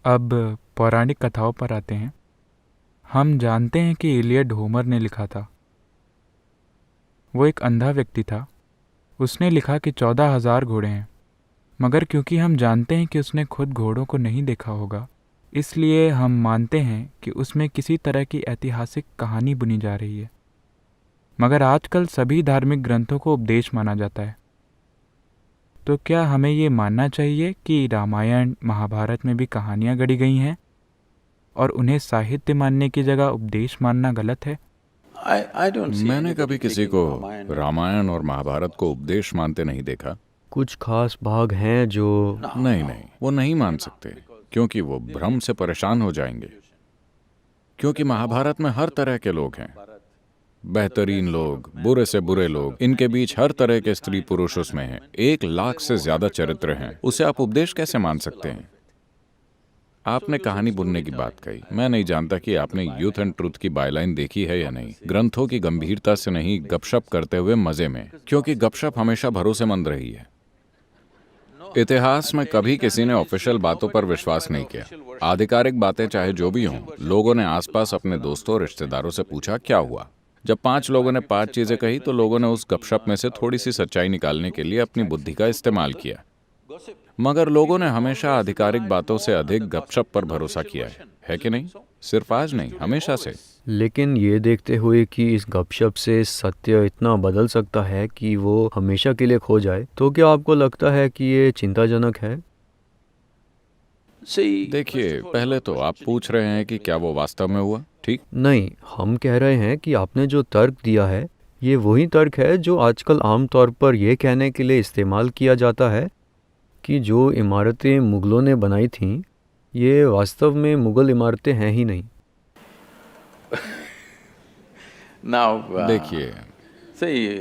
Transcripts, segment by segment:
अब पौराणिक कथाओं पर आते हैं। हम जानते हैं कि इलियड होमर ने लिखा था। वो एक अंधा व्यक्ति था। उसने लिखा कि 14,000 घोड़े हैं, मगर क्योंकि हम जानते हैं कि उसने खुद घोड़ों को नहीं देखा होगा, इसलिए हम मानते हैं कि उसमें किसी तरह की ऐतिहासिक कहानी बुनी जा रही है। मगर आजकल सभी धार्मिक ग्रंथों को उपदेश माना जाता है। तो क्या हमें ये मानना चाहिए कि रामायण महाभारत में भी कहानियाँ गढ़ी गई हैं और उन्हें साहित्य मानने की जगह उपदेश मानना गलत है? मैंने कभी किसी को रामायण और महाभारत को उपदेश मानते नहीं देखा। कुछ खास भाग हैं जो नहीं, वो नहीं मान सकते, क्योंकि वो भ्रम से परेशान हो जाएंगे। क्योंकि महाभारत में हर तरह के लोग हैं, बेहतरीन लोग, बुरे से बुरे लोग, इनके बीच हर तरह के स्त्री पुरुष उसमें हैं। 1 लाख से ज्यादा चरित्र हैं। उसे आप उपदेश कैसे मान सकते हैं? आपने कहानी बुनने की बात कही। मैं नहीं जानता कि आपने यूथ एंड ट्रूथ की बायलाइन देखी है या नहीं। ग्रंथों की गंभीरता से नहीं, गपशप करते हुए मजे में, क्योंकि गपशप हमेशा भरोसेमंद रही है। इतिहास में कभी किसी ने ऑफिशियल बातों पर विश्वास नहीं किया। आधिकारिक बातें चाहे जो भी हों, लोगों ने आसपास अपने दोस्तों और रिश्तेदारों से पूछा क्या हुआ। जब 5 लोगों ने 5 चीजें कही तो लोगों ने उस गपशप में से थोड़ी सी सच्चाई निकालने के लिए अपनी बुद्धि का इस्तेमाल किया। मगर लोगों ने हमेशा आधिकारिक बातों से अधिक गपशप पर भरोसा किया है कि नहीं? सिर्फ आज नहीं, हमेशा से। लेकिन ये देखते हुए कि इस गपशप से सत्य इतना बदल सकता है कि वो हमेशा के लिए खो जाए, तो क्या आपको लगता है कि ये चिंताजनक है? देखिए, पहले तो आप पूछ रहे हैं कि क्या वो वास्तव में हुआ, ठीक? नहीं, हम कह रहे हैं कि आपने जो तर्क दिया है, ये वही तर्क है जो आजकल आमतौर पर यह कहने के लिए इस्तेमाल किया जाता है कि जो इमारतें मुगलों ने बनाई थीं, ये वास्तव में मुगल इमारतें हैं ही नहीं। देखिए,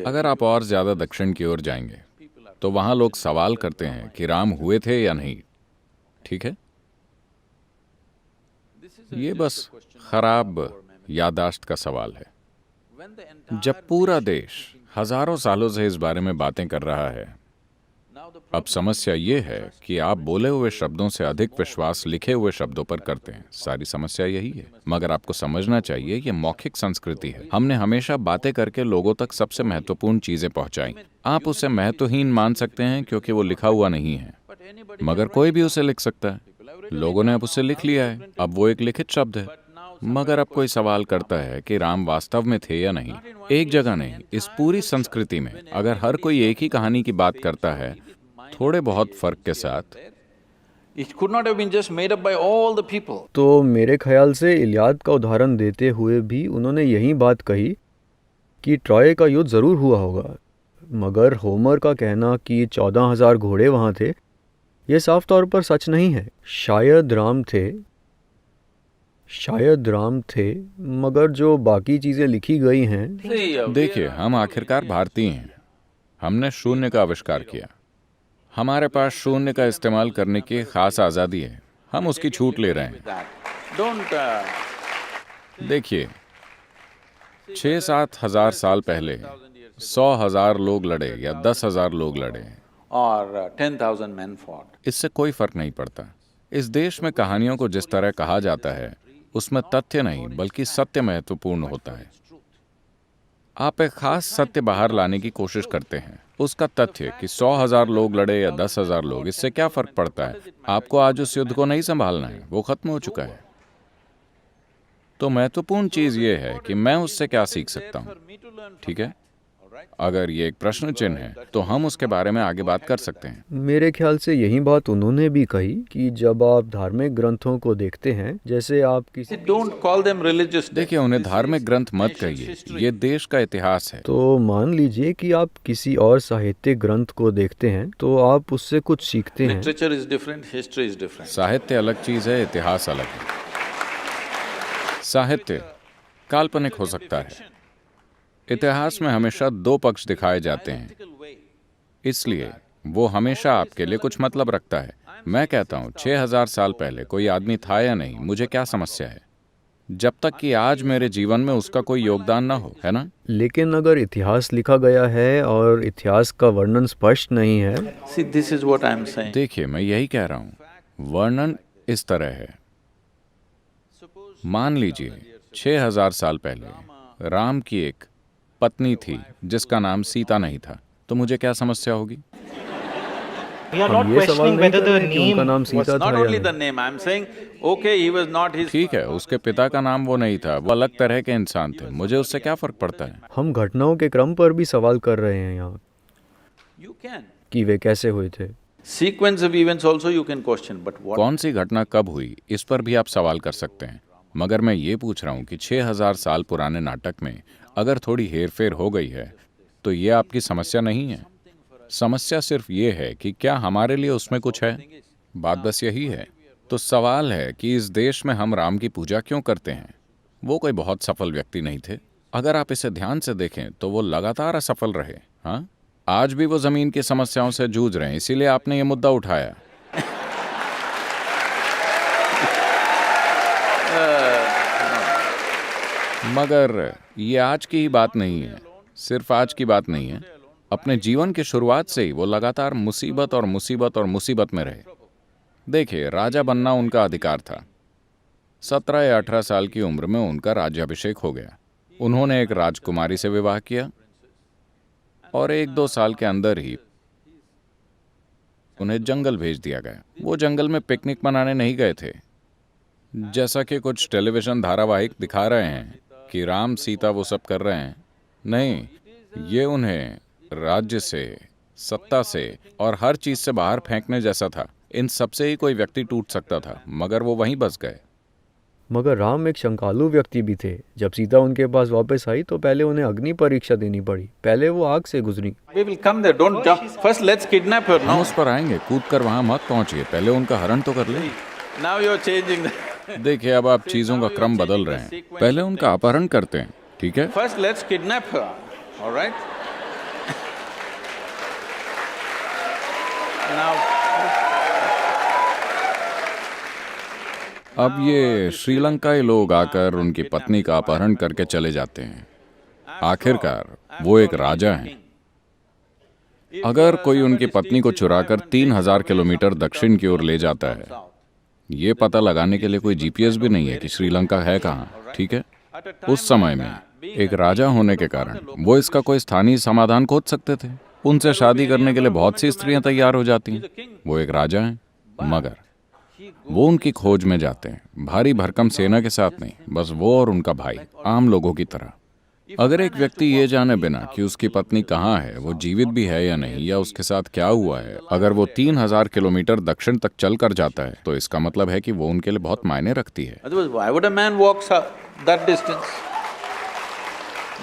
अगर आप और ज्यादा दक्षिण की ओर जाएंगे तो वहां लोग सवाल करते हैं कि राम हुए थे या नहीं, ठीक है? ये बस खराब याददाश्त का सवाल है। जब पूरा देश हजारों सालों से इस बारे में बातें कर रहा है, अब समस्या ये है कि आप बोले हुए शब्दों से अधिक विश्वास लिखे हुए शब्दों पर करते हैं। सारी समस्या यही है। मगर आपको समझना चाहिए, ये मौखिक संस्कृति है। हमने हमेशा बातें करके लोगों तक सबसे महत्वपूर्ण चीजें पहुंचाई। आप उसे महत्वहीन मान सकते हैं क्योंकि वो लिखा हुआ नहीं है, मगर कोई भी उसे लिख सकता है। लोगों ने अब उसे लिख लिया है, अब वो एक लिखित शब्द है। मगर अब कोई सवाल करता है कि राम वास्तव में थे या नहीं। एक जगह नहीं, इस पूरी संस्कृति में अगर हर कोई एक ही कहानी की बात करता है, थोड़े बहुत फर्क के साथ। तो मेरे ख्याल से इलियाद का उदाहरण देते हुए भी उन्होंने यही बात कही कि ट्रॉय का युद्ध ज़रूर हुआ होगा, मगर होमर का कहना कि 14,000 घोड़े वहाँ थे, ये साफ तौर पर सच नहीं है। शायद राम थे, मगर जो बाकी चीज़ें लिखी गई हैं। देखिए, हम आखिरकार भारतीय हैं। हमने शून्य का आविष्कार किया। हमारे पास शून्य का इस्तेमाल करने की खास आज़ादी है। हम उसकी छूट ले रहे हैं। देखिए, 6-7 हजार साल पहले 100,000 लोग लड़े या 10,000 लोग लड़े, इससे कोई फर्क नहीं पड़ता। इस देश में कहानियों को जिस तरह कहा जाता है, उसमें तथ्य नहीं बल्कि सत्य महत्वपूर्ण होता है। आप एक खास सत्य बाहर लाने की कोशिश करते हैं। उसका तथ्य कि 100,000 लोग लड़े या 10,000 लोग, इससे क्या फर्क पड़ता है? आपको आज उस युद्ध को नहीं संभालना है, वो खत्म हो चुका है। तो महत्वपूर्ण चीज ये है कि मैं उससे क्या सीख सकता हूँ, ठीक है? अगर ये एक प्रश्न चिन्ह है तो हम उसके बारे में आगे बात कर सकते हैं। मेरे ख्याल से यही बात उन्होंने भी कही कि जब आप धार्मिक ग्रंथों को देखते हैं, जैसे आप किसी देखिए, उन्हें धार्मिक ग्रंथ मत कहिए, ये देश का इतिहास है। तो मान लीजिए कि आप किसी और साहित्यिक ग्रंथ को देखते हैं, तो आप उससे कुछ सीखते हैं। साहित्य अलग चीज है, इतिहास अलग है। साहित्य काल्पनिक हो सकता है। इतिहास में हमेशा 2 पक्ष दिखाए जाते हैं, इसलिए वो हमेशा आपके लिए कुछ मतलब रखता है। मैं कहता हूँ 6,000 साल पहले कोई आदमी था या नहीं, मुझे क्या समस्या है, जब तक कि आज मेरे जीवन में उसका कोई योगदान ना हो, है ना? लेकिन अगर इतिहास लिखा गया है और इतिहास का वर्णन स्पष्ट नहीं है। देखिए, मैं यही कह रहा हूँ, वर्णन इस तरह है। मान लीजिए 6000 साल पहले राम की एक पत्नी थी जिसका नाम सीता नहीं था, तो मुझे क्या समस्या होगी? We are हम not ये सवाल questioning नहीं whether कर the रहे हैं कि उनका name नाम was सीता था Not या only the नहीं। name, I'm saying, okay, he was not his. ठीक है, उसके पिता का नाम वो नहीं था, वो अलग तरह के इंसान थे, मुझे उससे क्या फर्क पड़ता है? हम घटनाओं के क्रम पर भी सवाल कर रहे हैं यहाँ You can. कि वे कैसे हुए थे। Sequence of events also you can question, but what? कौन सी घटना कब हुई, इस पर भी आप सवाल कर सकते हैं, मगर मैं ये पूछ रहा हूँ कि 6000 साल पुराने नाटक में अगर थोड़ी हेरफेर हो गई है तो ये आपकी समस्या नहीं है। समस्या सिर्फ ये है कि क्या हमारे लिए उसमें कुछ है। बात बस यही है। तो सवाल है कि इस देश में हम राम की पूजा क्यों करते हैं? वो कोई बहुत सफल व्यक्ति नहीं थे। अगर आप इसे ध्यान से देखें तो वो लगातार असफल रहे। हाँ, आज भी वो जमीन की समस्याओं से जूझ रहे हैं, इसीलिए आपने ये मुद्दा उठाया। मगर ये आज की ही बात नहीं है, सिर्फ आज की बात नहीं है। अपने जीवन की शुरुआत से ही वो लगातार मुसीबत और मुसीबत और मुसीबत में रहे। देखिए, राजा बनना उनका अधिकार था। 17 या 18 साल की उम्र में उनका राज्याभिषेक हो गया। उन्होंने एक राजकुमारी से विवाह किया और 1-2 साल के अंदर ही उन्हें जंगल भेज दिया गया। वो जंगल में पिकनिक मनाने नहीं गए थे, जैसा कि कुछ टेलीविजन धारावाहिक दिखा रहे हैं कि राम सीता वो सब कर रहे हैं। नहीं, ये उन्हें राज्य से, सत्ता से और हर चीज से बाहर फेंकने जैसा था। इन सबसे ही कोई व्यक्ति टूट सकता था, मगर वो वहीं बस गए। मगर राम एक शंकालु व्यक्ति भी थे। जब सीता उनके पास वापस आई तो पहले उन्हें अग्नि परीक्षा देनी पड़ी। पहले वो आग से गुजरी। We will come there, don't jump. First let's kidnap her, हम no? उस पर आएंगे, कूद कर वहां मत पहुंचिए, पहले उनका हरण तो कर ले। Now you're changing the... देखिए, अब आप चीजों का क्रम बदल रहे हैं। पहले उनका अपहरण करते हैं, ठीक है? First let's kidnap her, all right? Now, अब ये श्रीलंकाई लोग आकर उनकी पत्नी का अपहरण करके चले जाते हैं। आखिरकार वो एक राजा हैं। अगर कोई उनकी पत्नी को चुराकर 3000 किलोमीटर दक्षिण की ओर ले जाता है, ये पता लगाने के लिए कोई जीपीएस भी नहीं है कि श्रीलंका है कहाँ, ठीक है? उस समय में एक राजा होने के कारण वो इसका कोई स्थानीय समाधान खोज सकते थे। उनसे शादी करने के लिए बहुत सी स्त्रियां तैयार हो जाती हैं। वो एक राजा हैं, मगर वो उनकी खोज में जाते हैं, भारी भरकम सेना के साथ नहीं, बस वो और उनका भाई, आम लोगों की तरह। अगर एक व्यक्ति ये जाने बिना कि उसकी पत्नी कहाँ है, वो जीवित भी है या नहीं, या उसके साथ क्या हुआ है, अगर वो 3000 किलोमीटर दक्षिण तक चल कर जाता है, तो इसका मतलब है कि वो उनके लिए बहुत मायने रखती है। otherwise why would a man walk that distance?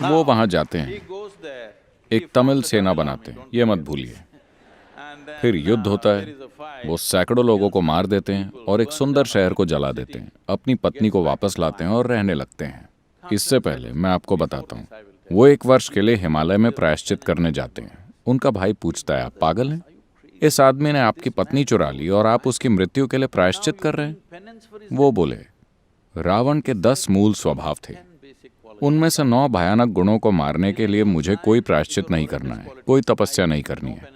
वो वहां जाते He हैं, goes there, एक तमिल सेना बनाते हैं, ये मत भूलिए। and then फिर युद्ध होता है, there is a fight. वो सैकड़ों लोगों को मार देते हैं और एक सुंदर शहर को जला देते हैं, अपनी पत्नी को वापस लाते हैं और रहने लगते हैं। इससे पहले मैं आपको बताता हूँ, वो 1 वर्ष के लिए हिमालय में प्रायश्चित करने जाते हैं। उनका भाई पूछता है, आप पागल हैं? इस आदमी ने आपकी पत्नी चुरा ली और आप उसकी मृत्यु के लिए प्रायश्चित कर रहे हैं? Penance for his वो बोले, रावण के 10 मूल स्वभाव थे, उनमें से 9 भयानक गुणों को मारने के लिए मुझे कोई प्रायश्चित नहीं करना है, कोई तपस्या नहीं करनी है।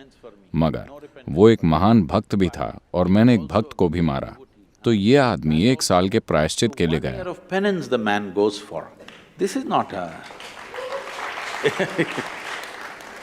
मगर वो एक महान भक्त भी था और मैंने एक भक्त को भी मारा, तो ये आदमी 1 साल के प्रायश्चित के लिए year गया। of penance the man goes for. This is not a…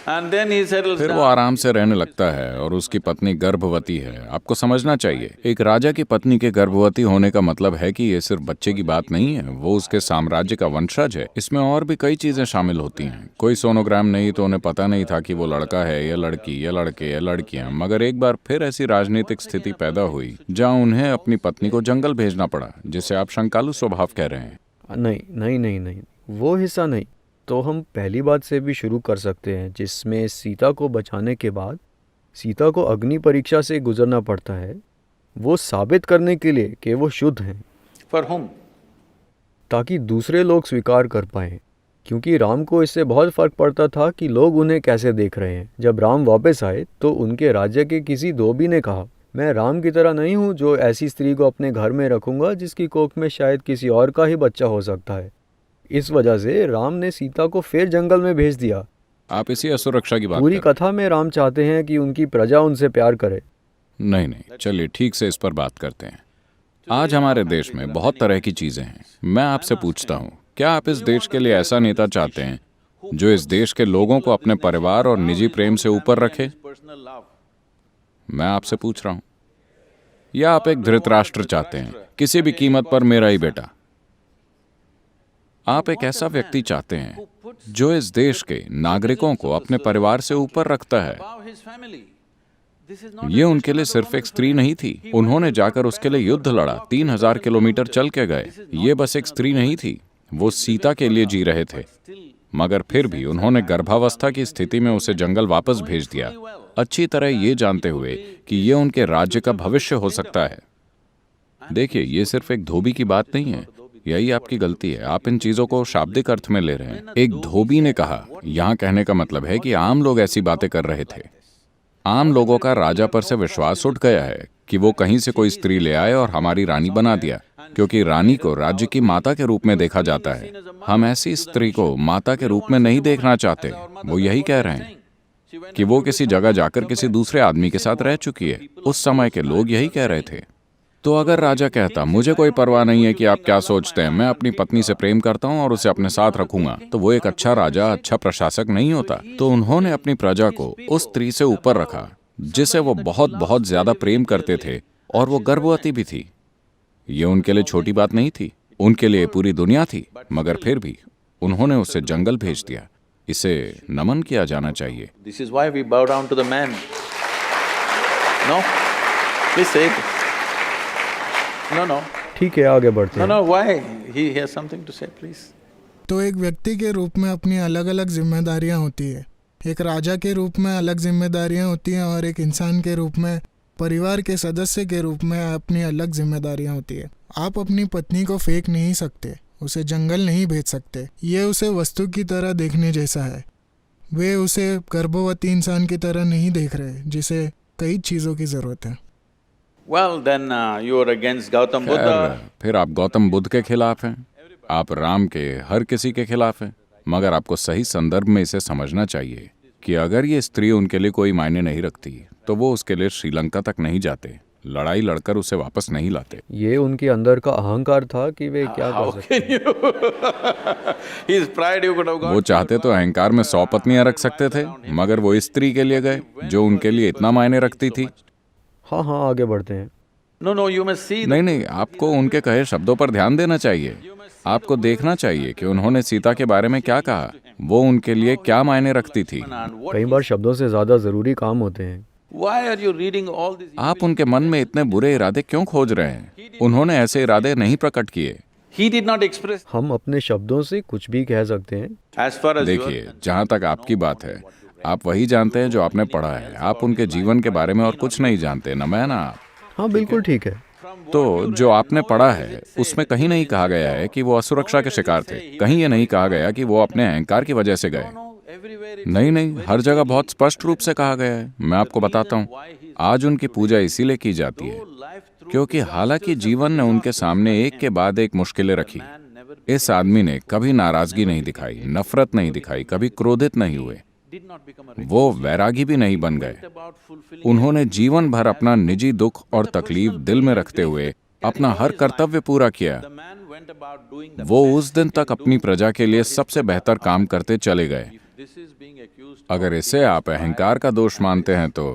And then he settles फिर वो down. आराम से रहने लगता है और उसकी पत्नी गर्भवती है। आपको समझना चाहिए, एक राजा की पत्नी के गर्भवती होने का मतलब है कि ये सिर्फ बच्चे की बात नहीं है, वो उसके साम्राज्य का वंशज है। इसमें और भी कई चीजें शामिल होती हैं। कोई सोनोग्राम नहीं, तो उन्हें पता नहीं था कि वो लड़का है या लड़की या लड़के या लड़कियां। मगर एक बार फिर ऐसी राजनीतिक स्थिति पैदा हुई जहाँ उन्हें अपनी पत्नी को जंगल भेजना पड़ा, जिसे आप शंकालु स्वभाव कह रहे हैं। नहीं नहीं नहीं नहीं, वो हिस्सा नहीं। तो हम पहली बात से भी शुरू कर सकते हैं, जिसमें सीता को बचाने के बाद सीता को अग्नि परीक्षा से गुजरना पड़ता है, वो साबित करने के लिए कि वो शुद्ध हैं, For whom? ताकि दूसरे लोग स्वीकार कर पाएं। क्योंकि राम को इससे बहुत फर्क पड़ता था कि लोग उन्हें कैसे देख रहे हैं। जब राम वापस आए तो उनके राज्य के किसी धोबी ने कहा, मैं राम की तरह नहीं हूँ जो ऐसी स्त्री को अपने घर में रखूंगा जिसकी कोख में शायद किसी और का ही बच्चा हो सकता है। इस वजह से राम ने सीता को फिर जंगल में भेज दिया। आप इसी असुरक्षा की बात पूरी कर रहे कथा में राम चाहते हैं कि उनकी प्रजा उनसे प्यार करे। नहीं नहीं, चलिए ठीक से इस पर बात करते हैं। आज हमारे देश में बहुत तरह की चीजें हैं। मैं आपसे पूछता हूँ, क्या आप इस देश के लिए ऐसा नेता चाहते हैं जो इस देश के लोगों को अपने परिवार और निजी प्रेम से ऊपर रखे? मैं आपसे पूछ रहा हूँ। या आप एक धृतराष्ट्र चाहते हैं, किसी भी कीमत पर मेरा ही बेटा? आप एक ऐसा व्यक्ति चाहते हैं जो इस देश के नागरिकों को अपने परिवार से ऊपर रखता है। ये उनके लिए सिर्फ एक स्त्री नहीं थी, उन्होंने जाकर उसके लिए युद्ध लड़ा, 3000 किलोमीटर चल के गए। ये बस एक स्त्री नहीं थी, वो सीता के लिए जी रहे थे, मगर फिर भी उन्होंने गर्भावस्था की स्थिति में उसे जंगल वापस भेज दिया, अच्छी तरह ये जानते हुए कि ये उनके राज्य का भविष्य हो सकता है। देखिए, ये सिर्फ एक धोबी की बात नहीं है, यही आपकी गलती है। आप इन चीजों को शाब्दिक अर्थ में ले रहे हैं। एक धोबी ने कहा, यहां कहने का मतलब है कि आम लोग ऐसी बातें कर रहे थे। आम लोगों का राजा पर से विश्वास उठ गया है कि वो कहीं से कोई स्त्री ले आए और हमारी रानी बना दिया, क्योंकि रानी को राज्य की माता के रूप में देखा जाता है। हम ऐसी स्त्री को माता के रूप में नहीं देखना चाहते। वो यही कह रहे हैं कि वो किसी जगह जाकर किसी दूसरे आदमी के साथ रह चुकी है। उस समय के लोग यही कह रहे थे। तो अगर राजा कहता, मुझे कोई परवाह नहीं है कि आप क्या सोचते हैं, मैं अपनी पत्नी से प्रेम करता हूं और उसे अपने साथ रखूंगा, तो वो एक अच्छा राजा, अच्छा प्रशासक नहीं होता। तो उन्होंने अपनी प्रजा को उस स्त्री से ऊपर रखा जिसे वो बहुत बहुत ज्यादा प्रेम करते थे, और वो गर्भवती भी थी। ये उनके लिए छोटी बात नहीं थी, उनके लिए पूरी दुनिया थी, मगर फिर भी उन्होंने उसे जंगल भेज दिया। इसे नमन किया जाना चाहिए। This is why we bow down to the man. No? Please say it. No. ठीक है, आगे बढ़ते हैं। No, why? He has something to say, please. तो एक व्यक्ति के रूप में अपनी अलग अलग जिम्मेदारियां होती है। एक राजा के रूप में अलग जिम्मेदारियां होती हैं और एक इंसान के रूप में, परिवार के सदस्य के रूप में अपनी अलग जिम्मेदारियां होती है। आप अपनी पत्नी को फेंक नहीं सकते, उसे जंगल नहीं भेज सकते। ये उसे वस्तु की तरह देखने जैसा है। वे उसे गर्भवती इंसान की तरह नहीं देख रहे जिसे कई चीज़ों की ज़रूरत है। Well, then you are against Gautam Buddha. खैर, फिर आप गौतम बुद्ध के खिलाफ हैं, आप राम के हर किसी के खिलाफ हैं। मगर आपको सही संदर्भ में इसे समझना चाहिए कि अगर ये स्त्री उनके लिए कोई मायने नहीं रखती तो वो उसके लिए श्रीलंका तक नहीं जाते, लड़ाई लड़कर उसे वापस नहीं लाते। ये उनके अंदर का अहंकार था कि वे क्या How कर सकते can you? His pride you could have वो gone. चाहते तो अहंकार में 100 पत्नियां रख सकते थे, मगर वो इस स्त्री के लिए गए जो उनके लिए इतना मायने रखती थी। हाँ हाँ, आगे बढ़ते हैं। No, you must see. नहीं, आपको उनके कहे शब्दों पर ध्यान देना चाहिए। आपको देखना चाहिए कि उन्होंने सीता के बारे में क्या कहा, वो उनके लिए क्या मायने रखती थी। And what कई बार शब्दों से ज़्यादा ज़रूरी काम होते हैं। Why are you reading all these? आप उनके मन में इतने बुरे इरादे क्यों खोज रहे हैं? उन्होंने ऐसे इरादे नहीं प्रकट किए। He did not express. हम अपने शब्दों से कुछ भी कह सकते हैं। As far as you are देखिए, जहाँ तक आपकी बात है, आप वही जानते हैं जो आपने पढ़ा है। आप उनके जीवन के बारे में और कुछ नहीं जानते, न मैं ना आप। हाँ, बिल्कुल ठीक है। तो जो आपने पढ़ा है उसमें कहीं नहीं कहा गया है कि वो असुरक्षा के शिकार थे। कहीं ये नहीं कहा गया कि वो अपने अहंकार की वजह से गए। everywhere. नहीं, हर जगह बहुत स्पष्ट रूप से कहा गया है। मैं आपको बताता हूँ, आज उनकी पूजा इसीलिए की जाती है क्योंकि हालांकि जीवन ने उनके सामने एक के बाद एक मुश्किलें रखी, इस आदमी ने कभी नाराजगी नहीं दिखाई, नफरत नहीं दिखाई, कभी क्रोधित नहीं हुए, वो वैरागी भी नहीं बन गए। उन्होंने जीवन भर अपना निजी दुख और तकलीफ दिल में रखते हुए अपना हर कर्तव्य पूरा किया। वो उस दिन तक अपनी प्रजा के लिए सबसे बेहतर काम करते चले गए। अगर इसे आप अहंकार का दोष मानते हैं तो